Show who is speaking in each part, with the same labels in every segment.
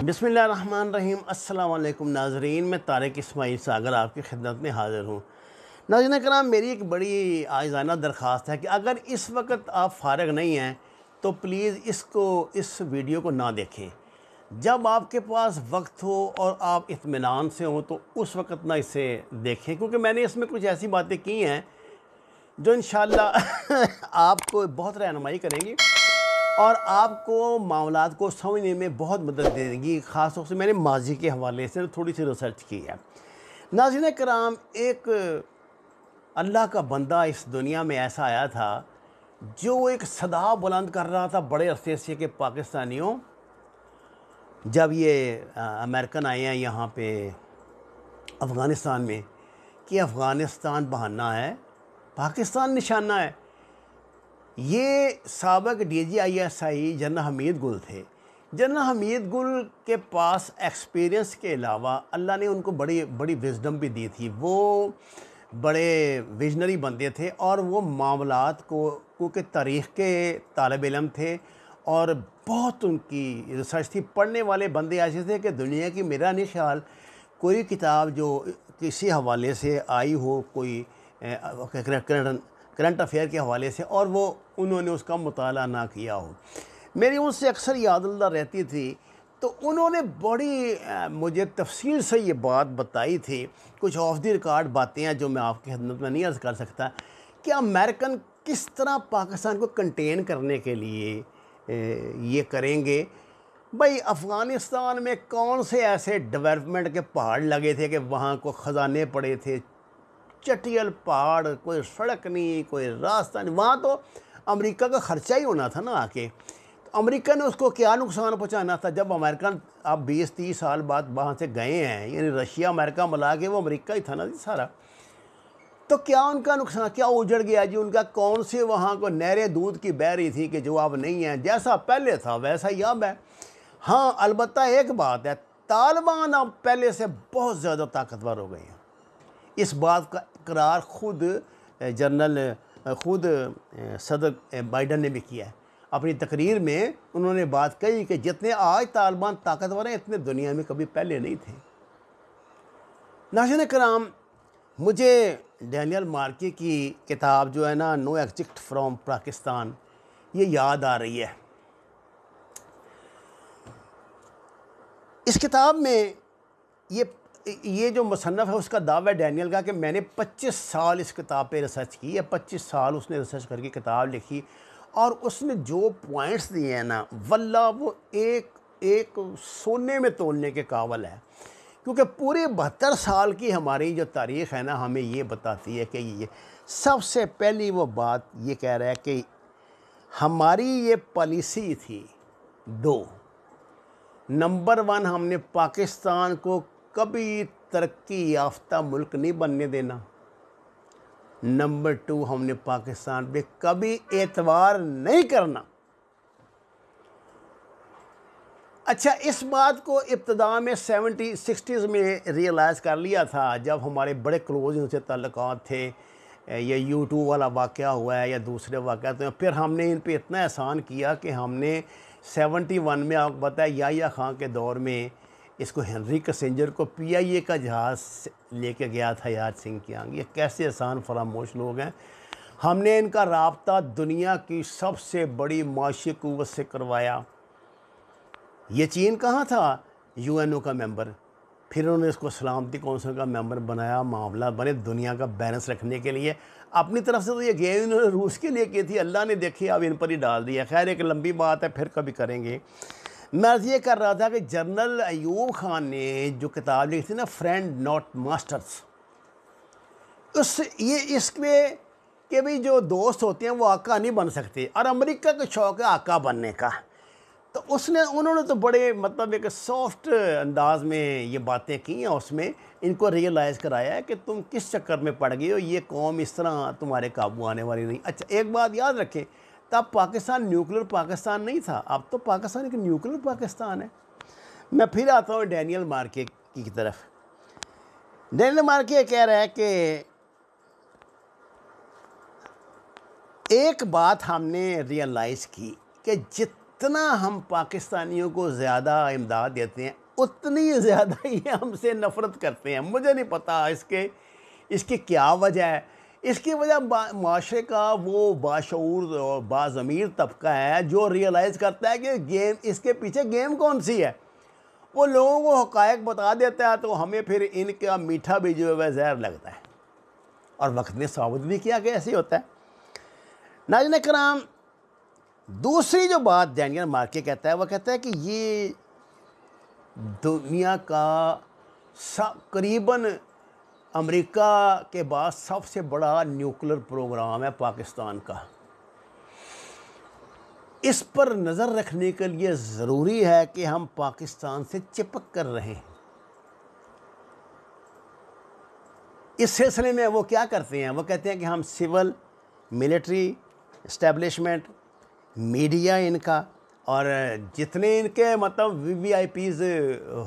Speaker 1: बिस्मिल्लाहिर्रहमानिर्रहीम। अस्सलाम वालेकुम नाज़रीन, मैं तारिक इस्माइल सागर आपकी खिदमत में हाज़िर हूँ। नाज़रीन कराम, मेरी एक बड़ी आइज़ाना दरख्वास्त है कि अगर इस वक्त आप फ़ारिग नहीं हैं तो प्लीज़ इस वीडियो को ना देखें। जब आपके पास वक्त हो और आप इत्मीनान से हों तो उस वक्त ना इसे देखें, क्योंकि मैंने इसमें कुछ ऐसी बातें की हैं जो इंशाअल्लाह आपको बहुत रहनुमाई करेंगी और आपको मामलात को समझने में बहुत मदद देंगी। ख़ास तौर से मैंने माजी के हवाले से थोड़ी सी रिसर्च की है। नाज़रीन कराम, एक अल्लाह का बंदा इस दुनिया में ऐसा आया था जो एक सदा बुलंद कर रहा था बड़े अरसे से कि पाकिस्तानियों, जब ये अमेरिकन आए हैं यहाँ पे अफ़गानिस्तान में, कि अफ़गानिस्तान बहाना है, पाकिस्तान निशाना है। ये साबिक़ DGISI जनरल हमीद गुल थे। जनरल हमीद गुल के पास एक्सपीरियंस के अलावा अल्लाह ने उनको बड़ी बड़ी विजडम भी दी थी। वो बड़े विजनरी बंदे थे और वो मामलात को, क्योंकि तारीख़ के तालिब इल्म थे और बहुत उनकी रिसर्च थी। पढ़ने वाले बंदे ऐसे थे कि दुनिया की, मेरा नहीं ख्याल कोई किताब जो किसी हवाले से आई हो, कोई करंट अफेयर के हवाले से, और वो उन्होंने उसका मुताला ना किया हो। मेरी उनसे अक्सर यादल्ला रहती थी, तो उन्होंने बड़ी मुझे तफसील से ये बात बताई थी। कुछ ऑफ द रिकॉर्ड बातें हैं जो मैं आपकी खिदमत में नहीं अर्ज़ कर सकता कि अमेरिकन किस तरह पाकिस्तान को कंटेन करने के लिए ये करेंगे। भाई, अफ़गानिस्तान में कौन से ऐसे डेवलपमेंट के पहाड़ लगे थे कि वहाँ को ख़जाने पड़े थे, चटियल पहाड़, कोई सड़क नहीं, कोई रास्ता नहीं। वहाँ तो अमेरिका का ख़र्चा ही होना था ना आके। तो अमेरिका ने उसको क्या नुकसान पहुँचाना था? जब अमेरिकन अब 20-30 साल बाद वहाँ से गए हैं, यानी रशिया अमेरिका मिला के वो अमेरिका ही था ना जी सारा। तो क्या उनका नुकसान, क्या उजड़ गया जी उनका? कौन से वहाँ को नहरें दूध की बह रही थी कि जो अब नहीं है, जैसा पहले था वैसा ही अब है। हाँ, अलबत्ता एक बात है, तालिबान अब पहले से बहुत ज़्यादा ताकतवर हो गए हैं। इस बात का इकरार खुद सदर बाइडन ने भी किया है। अपनी तकरीर में उन्होंने बात कही कि जितने आज तालिबान ताकतवर हैं इतने दुनिया में कभी पहले नहीं थे। नाज़रीन कराम, मुझे डैनियल मार्के की किताब जो है ना, नो एग्जिट फ्रॉम पाकिस्तान, ये याद आ रही है। इस किताब में ये जो मुसन्नफ़ है उसका दावा है डैनियल का कि मैंने 25 साल इस किताब पे रिसर्च की है। 25 साल उसने रिसर्च करके किताब लिखी और उसने जो पॉइंट्स दिए हैं ना, वल्लाह वो एक एक सोने में तोलने के काबिल है। क्योंकि पूरे 72 साल की हमारी जो तारीख़ है ना, हमें ये बताती है कि ये सबसे पहली वो बात ये कह रहा है कि हमारी ये पॉलिसी थी दो। नंबर 1, हमने पाकिस्तान को कभी तरक्की याफ्ता मुल्क नहीं बनने देना। नंबर 2, हमने पाकिस्तान पे कभी एतबार नहीं करना। अच्छा, इस बात को इब्तदा में 60s में रियलाइज़ कर लिया था, जब हमारे बड़े क्लोज उनसे ताल्लुकात थे। ये U2 वाला वाक़या हुआ है या दूसरे वाक़या, तो फिर हमने इन पे इतना एहसान किया कि हमने 71 में, आपको पता है, याहिया खां के दौर में इसको हेनरी किसिंजर को PIA का जहाज़ लेके गया था याद सिंह की आंग। ये कैसे एहसान फरामोश लोग हैं। हमने इनका राब्ता दुनिया की सबसे बड़ी माशी कुव्वत से करवाया। ये चीन कहाँ था? UNO का मेंबर। फिर उन्होंने इसको सलामती कौंसिल का मेंबर बनाया। मामला बने दुनिया का बैलेंस रखने के लिए। अपनी तरफ से तो ये गेम इन्होंने रूस के लिए की थी, अल्लाह ने देखी अब इन पर ही डाल दिया। खैर, एक लंबी बात है, फिर कभी करेंगे। मैं ये कर रहा था कि जनरल अयूब खान ने जो किताब लिखी थी ना, फ्रेंड नॉट मास्टर्स, इसमें कि भाई जो दोस्त होते हैं वो आका नहीं बन सकते, और अमेरिका का शौक़ है आका बनने का। तो उन्होंने तो बड़े मतलब एक सॉफ्ट अंदाज में ये बातें की हैं। उसमें इनको रियलाइज़ कराया है कि तुम किस चक्कर में पड़ गए हो, ये कौम इस तरह तुम्हारे काबू आने वाली नहीं। अच्छा, एक बात याद रखें, तब पाकिस्तान न्यूक्लियर पाकिस्तान नहीं था, अब तो पाकिस्तान एक न्यूक्लियर पाकिस्तान है। मैं फिर आता हूँ डैनियल मार्के की तरफ। डैनियल मार्के कह रहा है कि एक बात हमने रियलाइज़ की कि जितना हम पाकिस्तानियों को ज़्यादा इमदाद देते हैं उतनी ज़्यादा ये हमसे नफ़रत करते हैं। मुझे नहीं पता इसकी क्या वजह है। इसकी वजह माशरे का वो बाशऊर और बाज़मीर तबका है जो रियलाइज़ करता है कि गेम, इसके पीछे गेम कौन सी है। वो लोगों को हक़ायक़ बता देता है तो हमें फिर इनका मीठा भी जो है ज़हर लगता है, और वक्त ने साबित भी किया कि ऐसे होता है। नाज़रीन कराम, दूसरी जो बात डैनियल मार्के कहता है, वह कहता है कि ये दुनिया का करीबन अमेरिका के बाद सबसे बड़ा न्यूक्लियर प्रोग्राम है पाकिस्तान का। इस पर नज़र रखने के लिए ज़रूरी है कि हम पाकिस्तान से चिपक कर रहें। इस सिलसिले में वो क्या करते हैं, वो कहते हैं कि हम सिविल, मिलिट्री इस्टेब्लिशमेंट, मीडिया इनका, और जितने इनके मतलब VVIPs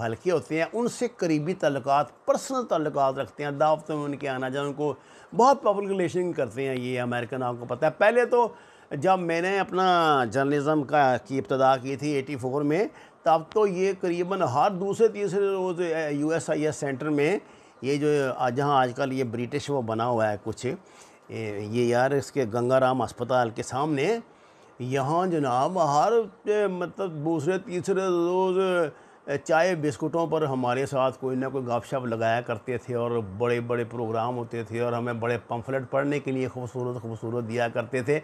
Speaker 1: हल्के होते हैं उनसे करीबी ताल्लुकात, पर्सनल ताल्लुकात रखते हैं। दावतों में उनके आना जाना, उनको बहुत पब्लिक रिलेशन करते हैं ये अमेरिकन, आपको पता है। पहले तो जब मैंने अपना जर्नलिज़म की इब्तदा की थी 84 में, तब तो ये करीबन हर दूसरे तीसरे रोज़ USIS सेंटर में, ये जो जहाँ आजकल ये ब्रिटिश वो बना हुआ है कुछ, ये यार इसके गंगाराम अस्पताल के सामने, यहाँ जनाब हर मतलब दूसरे तीसरे रोज़ चाय बिस्कुटों पर हमारे साथ कोई ना कोई गपशप लगाया करते थे, और बड़े बड़े प्रोग्राम होते थे, और हमें बड़े पम्फलेट पढ़ने के लिए खूबसूरत दिया करते थे।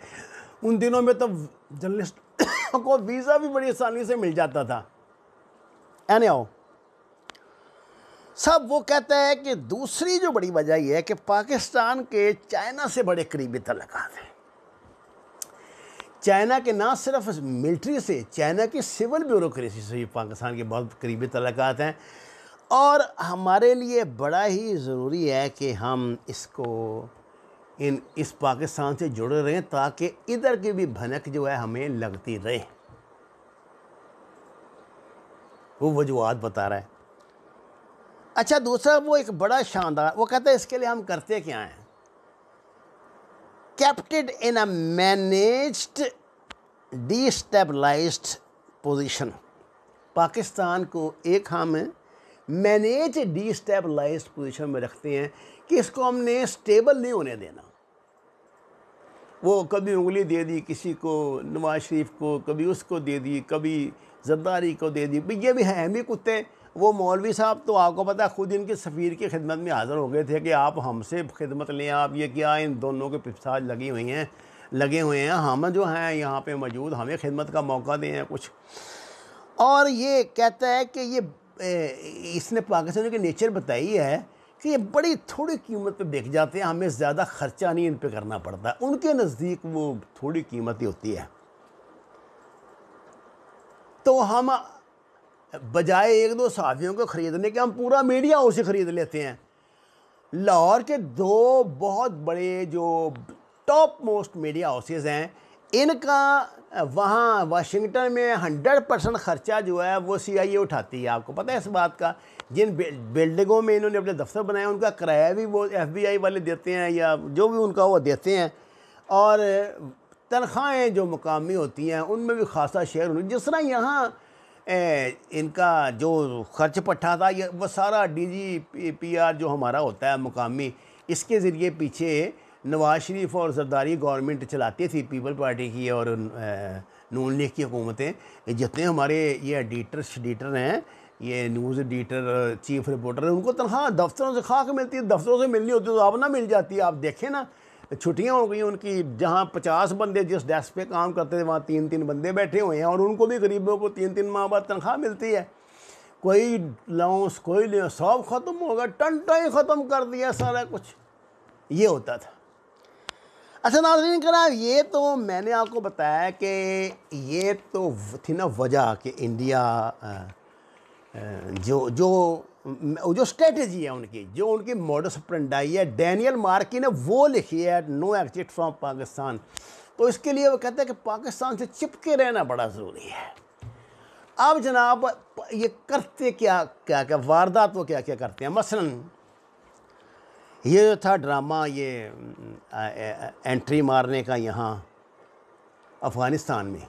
Speaker 1: उन दिनों में तो जर्नलिस्ट को वीज़ा भी बड़ी आसानी से मिल जाता था। एनी हाउ, सब वो कहता है कि दूसरी जो बड़ी वजह यह है कि पाकिस्तान के चाइना से बड़े करीबी ताल्लुकात हैं। चाइना के ना सिर्फ मिलिट्री से, चाइना की सिविल ब्यूरोक्रेसी से भी पाकिस्तान के बहुत करीबी ताल्लुकात हैं, और हमारे लिए बड़ा ही ज़रूरी है कि हम इस पाकिस्तान से जुड़े रहें ताकि इधर की भी भनक जो है हमें लगती रहे। वो वजूहात बता रहा है। अच्छा, दूसरा वो एक बड़ा शानदार, वो कहता है इसके लिए हम करते क्या हैं। कैप्टेड इन अ मैनेज्ड डिस्टेबलाइज्ड पोजीशन, पाकिस्तान को एक हम मैनेज डिस्टेबलाइज्ड पोजीशन में रखते हैं कि इसको हमने स्टेबल नहीं होने देना। वो कभी उंगली दे दी किसी को, नवाज शरीफ को, कभी उसको दे दी, कभी जरदारी को दे दी। ये भी हैं भी कुत्ते। वो मौलवी साहब तो आपको पता है खुद इनके सफ़ीर की खिदमत में हाज़िर हो गए थे कि आप हमसे खिदमत लें, आप ये क्या, इन दोनों के पिछाड़ लगे हुए हैं, हम जो हैं यहाँ पे मौजूद, हमें खिदमत का मौका दें कुछ। और ये कहता है कि इसने पाकिस्तान की नेचर बताई है कि ये बड़ी थोड़ी कीमत पे बिक जाते हैं, हमें ज़्यादा ख़र्चा नहीं इन पे करना पड़ता। उनके नज़दीक वो थोड़ी कीमत ही होती है। तो हम बजाय एक दो सहाफ़ियों को ख़रीदने के, हम पूरा मीडिया हाउस से ख़रीद लेते हैं। लाहौर के दो बहुत बड़े जो टॉप मोस्ट मीडिया हाउसेज़ हैं, इनका वहाँ वाशिंगटन में 100% ख़र्चा जो है वो CIA उठाती है। आपको पता है इस बात का। जिन बिल्डिंगों में इन्होंने अपने दफ्तर बनाए उनका किराया भी वो FBI वाले देते हैं, या जो भी उनका वो देते हैं, और तनख्वाहें जो मुकामी होती हैं उनमें भी खासा शेयर होती है। जिस तरह यहाँ इनका जो खर्च पट्टा था, ये वो सारा DGPR जो हमारा होता है मुकामी, इसके ज़रिए पीछे नवाज शरीफ और जरदारी गवर्नमेंट चलाती थी, पीपल पार्टी की और नून लीग की हुकूमतें। जितने हमारे ये एडिटर हैं, ये न्यूज़ एडिटर, चीफ रिपोर्टर हैं, उनको तनख्वाह दफ्तरों से खा के मिलती है। दफ्तरों से मिलनी होती है तो अब ना मिल जाती है। आप देखें ना, छुट्टियां हो गई उनकी, जहां 50 बंदे जिस डेस्क पे काम करते थे वहाँ 3-3 बंदे बैठे हुए हैं, और उनको भी गरीबों को 3-3 माह बाद तनख्वाह मिलती है। कोई लाउंस, कोई ले, सब ख़त्म हो गया, टंटा ही ख़त्म कर दिया सारा कुछ। ये होता था। अच्छा नाज़रीन कराम, ये तो मैंने आपको बताया कि ये तो थी ना वजह कि इंडिया जो स्ट्रेटजी है उनकी, जो उनकी मॉडस ऑपरेंडी है, डैनियल मार्की ने वो लिखी है, नो एग्जिट फ्रॉम पाकिस्तान। तो इसके लिए वो कहते हैं कि पाकिस्तान से चिपके रहना बड़ा ज़रूरी है। अब जनाब ये करते क्या क्या क्या वारदात वो क्या क्या करते हैं। मसलन ये था ड्रामा, ये एंट्री मारने का यहाँ अफ़गानिस्तान में,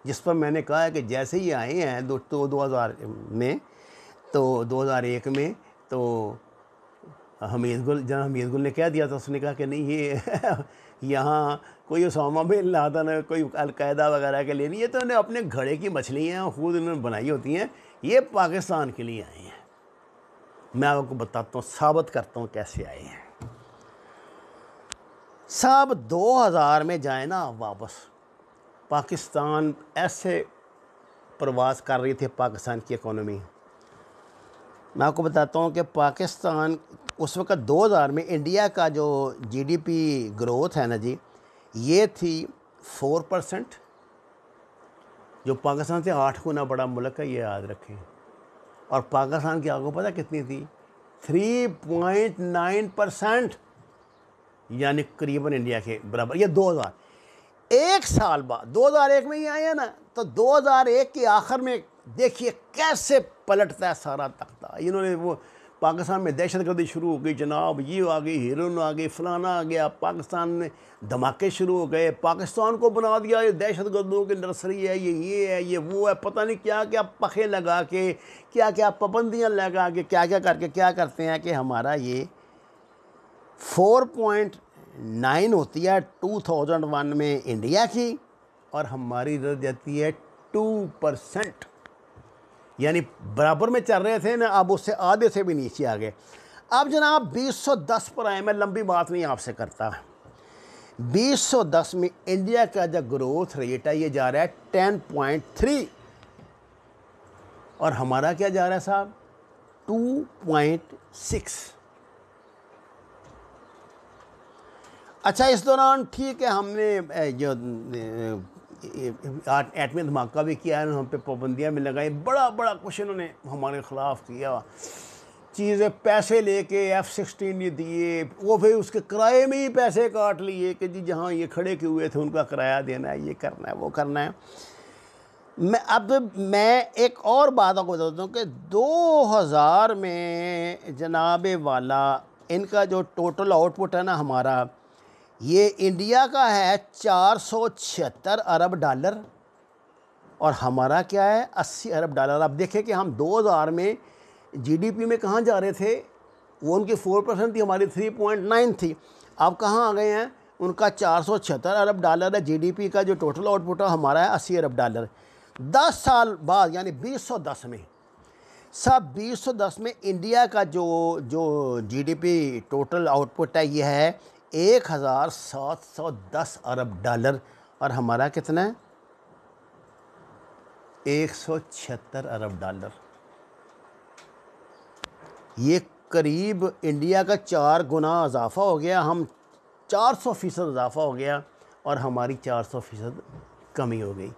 Speaker 1: जिस पर मैंने कहा है कि जैसे ही आए हैं 2000 में, तो 2001 में, तो जनाब हमीद गुल ने कह दिया था, उसने कहा कि नहीं ये यहाँ कोई उसामा बिन लादेन, कोई अलकायदा वगैरह के लिए नहीं, ये तो इन्हें अपने घड़े की मछलियाँ हैं, खुद इन्होंने बनाई होती हैं, ये पाकिस्तान के लिए आए हैं। मैं आपको बताता हूँ, साबित करता हूँ कैसे आए हैं साहब। 2000 में जाए ना वापस, पाकिस्तान ऐसे प्रवास कर रही थी पाकिस्तान की इकोनॉमी। मैं आपको बताता हूँ कि पाकिस्तान उस वक़्त 2000 में इंडिया का जो जीडीपी ग्रोथ है ना जी, ये थी 4%, जो पाकिस्तान से 8 गुना बड़ा मुल्क है, ये याद रखें। और पाकिस्तान की आपको पता कितनी थी? 3.9%, यानी करीबन इंडिया के बराबर। ये 2000, एक साल बाद 2001 में ही आए हैं ना, तो 2001 के आखिर में देखिए कैसे पलटता है सारा तख्ता। इन्होंने वो पाकिस्तान में दहशतगर्दी शुरू हो गई जनाब, ये आ गई, हेरोइन आ गई, फलाना आ गया, पाकिस्तान में धमाके शुरू हो गए, पाकिस्तान को बना दिया ये दहशतगर्दों की नर्सरी है, ये है, ये वो है, पता नहीं क्या क्या पखे लगा के, क्या क्या पाबंदियाँ लगा के, क्या क्या करके क्या करते हैं कि हमारा ये 4.9 होती है 2001 में इंडिया की, और हमारी रह जाती है 2%, यानी बराबर में चल रहे थे ना, अब उससे आधे से भी नीचे आ गए। अब जनाब 2010 पर आए, मैं लंबी बात नहीं आपसे करता। 2010 में इंडिया का जो ग्रोथ रेट है ये जा रहा है 10.3, और हमारा क्या जा रहा है साहब? 2.6। अच्छा, इस दौरान ठीक है हमने जो एटमी धमाका भी किया है, हम पे पाबंदियाँ भी लगाई, बड़ा बड़ा कुछ इन्होंने हमारे ख़िलाफ़ किया, चीज़ें पैसे लेके F-16 नहीं दिए, वो फिर उसके किराए में ही पैसे काट लिए कि जी जहाँ ये खड़े किए हुए थे उनका किराया देना है, ये करना है, वो करना है। मैं एक और बात आपको बताता हूँ कि 2000 में जनाब वाला इनका जो टोटल आउटपुट है ना हमारा, ये इंडिया का है 476 अरब डॉलर, और हमारा क्या है 80 अरब डॉलर। अब देखें कि हम 2000 में जीडीपी में कहाँ जा रहे थे, वो उनकी 4% थी, हमारी 3.9 थी। अब कहाँ आ गए हैं? उनका 476 अरब डॉलर है जीडीपी का जो टोटल आउटपुट है, हमारा है 80 अरब डॉलर। 10 साल बाद यानी 2010 में सब 2010 में इंडिया का जो जीडीपी टोटल आउटपुट है ये है 1710 अरब डॉलर, और हमारा कितना है? 176 अरब डॉलर। ये करीब इंडिया का 4 गुना इजाफा हो गया, हम 400% इजाफा हो गया, और हमारी 400% कमी हो गई।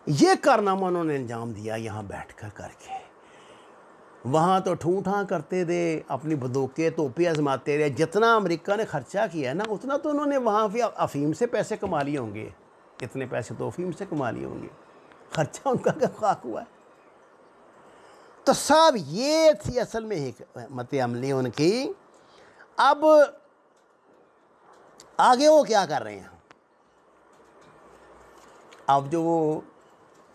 Speaker 1: ये कारनामा उन्होंने अंजाम दिया यहाँ बैठ कर करके। वहाँ तो ठूँ ठाँ करते थे, अपनी बंदूकें तोपे आजमाते रहे। जितना अमेरिका ने ख़र्चा किया है ना, उतना तो उन्होंने वहाँ भी अफ़ीम से पैसे कमा लिए होंगे, इतने पैसे तो अफ़ीम से कमा लिए होंगे, ख़र्चा उनका क्या खाक हुआ है। तो साहब ये थी असल में हिकमत अमली उनकी। अब आगे वो क्या कर रहे हैं? अब जो वो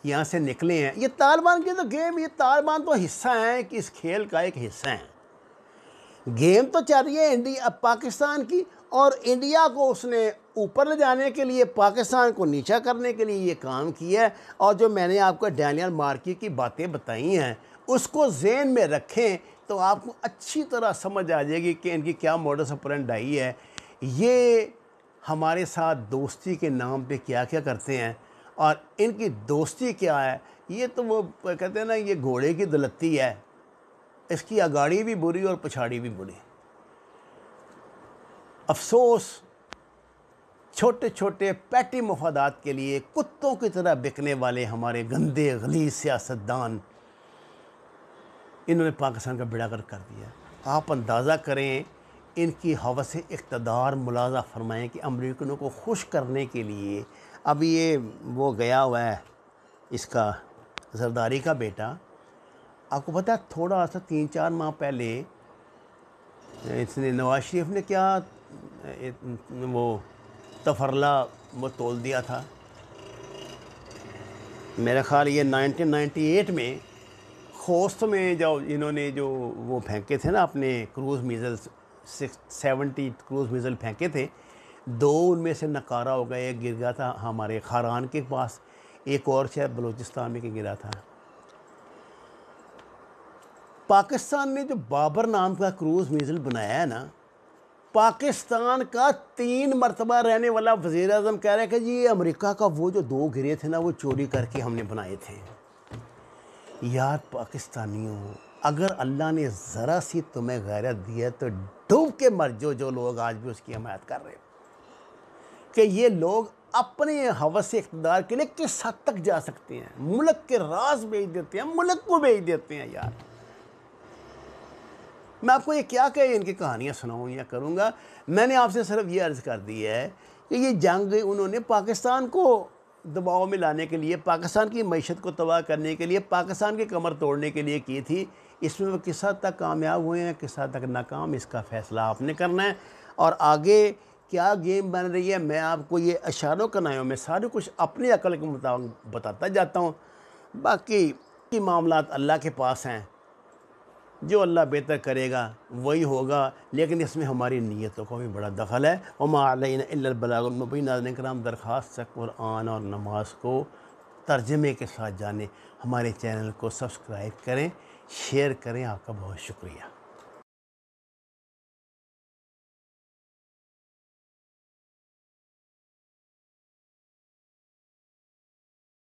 Speaker 1: यहाँ से निकले हैं, ये तालिबान की तो गेम, ये तालिबान तो हिस्सा है कि इस खेल का एक हिस्सा है। गेम तो चल रही है इंडिया पाकिस्तान की, और इंडिया को उसने ऊपर ले जाने के लिए, पाकिस्तान को नीचा करने के लिए ये काम किया है। और जो मैंने आपको डैनियल मार्की की बातें बताई हैं, उसको ज़हन में रखें तो आपको अच्छी तरह समझ आ जाएगी कि इनकी क्या मोडस ऑपरेंडी है। ये हमारे साथ दोस्ती के नाम पे क्या क्या करते हैं, और इनकी दोस्ती क्या है, ये तो वो कहते हैं ना, ये घोड़े की दलत्ती है, इसकी अगाड़ी भी बुरी और पछाड़ी भी बुरी। अफसोस, छोटे छोटे पैटी मफादात के लिए कुत्तों की तरह बिकने वाले हमारे गंदे गलीज सियासतदान, इन्होंने पाकिस्तान का बेड़ा गर्क कर दिया। आप अंदाज़ा करें, इनकी हवस इक़्तिदार मुलाज़ा फरमाएँ कि अमरीकनों को खुश करने के लिए, अभी ये वो गया हुआ है इसका जरदारी का बेटा, आपको पता है थोड़ा सा 3-4 माह पहले इसने नवाज शरीफ ने क्या वो तफरला वो तोल दिया था, मेरा ख्याल ये 1998 में खोस्त में जो इन्होंने जो वो फेंके थे ना अपने क्रूज़ मिज़ल्स 670 क्रूज़ मिज़ल फेंके थे, 2 उनमें से नकारा हो गया। एक गिर गया था हमारे खारान के पास, एक और शायद बलूचिस्तान में गिरा था। पाकिस्तान ने जो बाबर नाम का क्रूज़ मिज़ल बनाया है ना, पाकिस्तान का 3 मरतबा रहने वाला वज़ीर आज़म कह रहा है कि जी ये अमेरिका का वो जो 2 गिरे थे ना, वो चोरी करके हमने बनाए थे। यार पाकिस्तानियों, अगर अल्लाह ने ज़रा सी तुम्हें गैरत दी है तो डूब के मर जो लोग आज भी उसकी हमायत कर रहे हो कि ये लोग अपने हवस से इक़्तिदार के लिए किस हद तक जा सकते हैं। मुल्क के राज बेच देते हैं, मुल्क को बेच देते हैं। यार मैं आपको ये क्या कहे इनकी कहानियाँ सुनाऊँ या करूँगा। मैंने आपसे सिर्फ ये अर्ज़ कर दी है कि ये जंग उन्होंने पाकिस्तान को दबाव में लाने के लिए, पाकिस्तान की मईशत को तबाह करने के लिए, पाकिस्तान की कमर तोड़ने के लिए की थी। इसमें वो किस हद तक कामयाब हुए हैं, किस हद तक नाकाम, इसका फ़ैसला आपने करना है। और आगे क्या गेम बन रही है, मैं आपको ये इशारों कनायों में सारे कुछ अपनी अकल के मुताबिक बताता जाता हूँ। बाकी की मामलात अल्लाह के पास हैं, जो अल्लाह बेहतर करेगा वही होगा, लेकिन इसमें हमारी नीयतों का भी बड़ा दखल है। वमा अलैना इल्लल बलागुल मुबीन। नाज़रीन कराम, दरख्वास्त है कुरान और नमाज को तर्जमे के साथ जानें। हमारे चैनल को सब्सक्राइब करें, शेयर करें। आपका बहुत शुक्रिया।